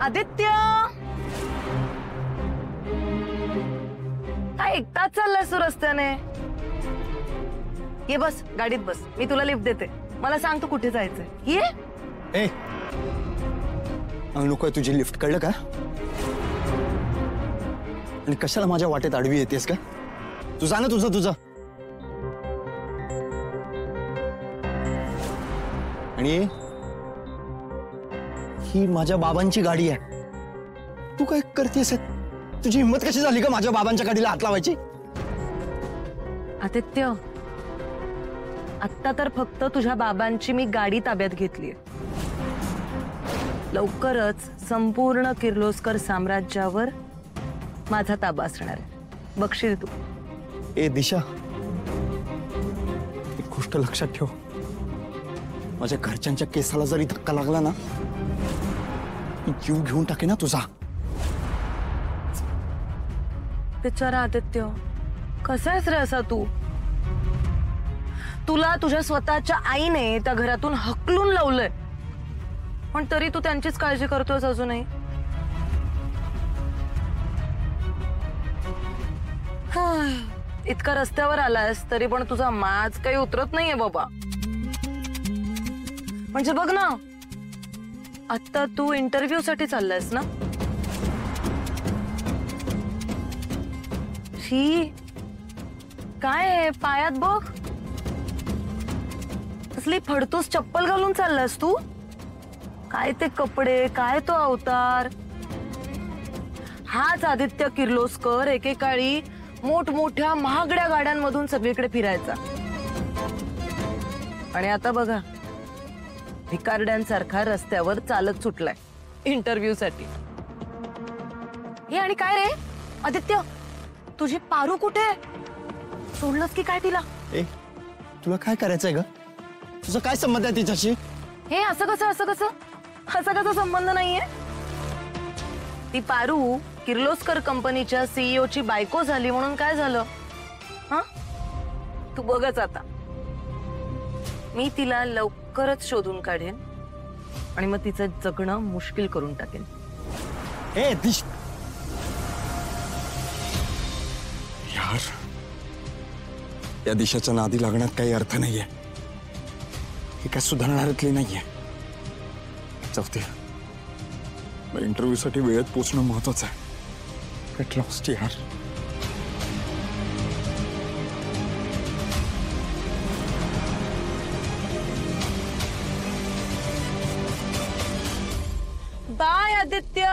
आदित्य, काय एकटाच चाललायस तू रस्त्याने? ये बस, गाडीत बस, मी तुला लिफ्ट देते. मला सांग तू कुठे जायचंय. ये. ए नकोय तुझी लिफ्ट, कळलं का? आणि कशाला माझ्या वाटेत आडवी येतेस का? तू जा ना तुझं. आणि ही माझ्या बाबांची गाडी आहे. तू काय करतेस? तुझी हिंमत कशी झाली का माझ्या बाबांच्या गाडीला हात लावायची? आदित्य, आत्ता तर फक्त तुझ्या बाबांची मी गाडी ताब्यात घेतलीय. लवकरच संपूर्ण किर्लोस्कर साम्राज्यावर माझा ताबा असणार आहे, बघशील तू. ए दिशा, एक गोष्ट लक्षात ठेव, माझ्या घरच्यांच्या केसाला जरी धक्का लागला ना, मी जीव घेऊन टाके ना तुझा. बिचारा आदित्य, कसा आहेस रे असा तू? तुला तुझ्या स्वतःच्या आईने त्या घरातून हकलून लावलंय, पण तरी तू त्यांचीच काळजी करतोस अजूनही. इतका रस्त्यावर आलायस तरी पण तुझा माज काही उतरत नाहीये बाबा. म्हणजे बघ ना, आता तू इंटरव्ह्यू साठी चाललायस ना? ही काय आहे पायात बघ, कसली फडतूस चप्पल घालून चाललास तू? काय ते कपडे, काय तो अवतार. हाच आदित्य किर्लोस्कर एकेकाळी मोठमोठ्या महागड्या गाड्यांमधून सगळीकडे फिरायचा, आणि आता बघा भिकारड्यांसारखा रस्त्यावर चालत सुटलाय इंटरव्ह्यू साठी. हे आणि काय रे आदित्य, तुझी पारू कुठे? सोडलंस की काय तिला? ए तुला काय करायचंय ग? तुझा काय संबंध आहे तिच्याशी? हे असं कसं संबंध नाहीये. ती पारू किर्लोस्कर कंपनीच्या सीईओ ची बायको झाली म्हणून काय झालं? हा, तू बघच आता. मी तिला लवकरच शोधून काढेन आणि मग तिचं जगणं मुश्किल करून टाकेन. ए दिश, यार या दिशाच्या नादी लागण्यात काही अर्थ नाहीये. हे काय सुधारणाऱ्यातली नाहीये. चौथे इंटरव्ह्यू साठी वेळेत पोहोचणं महत्वाचं आहे. गेट लॉस्ट यार. बाय आदित्य.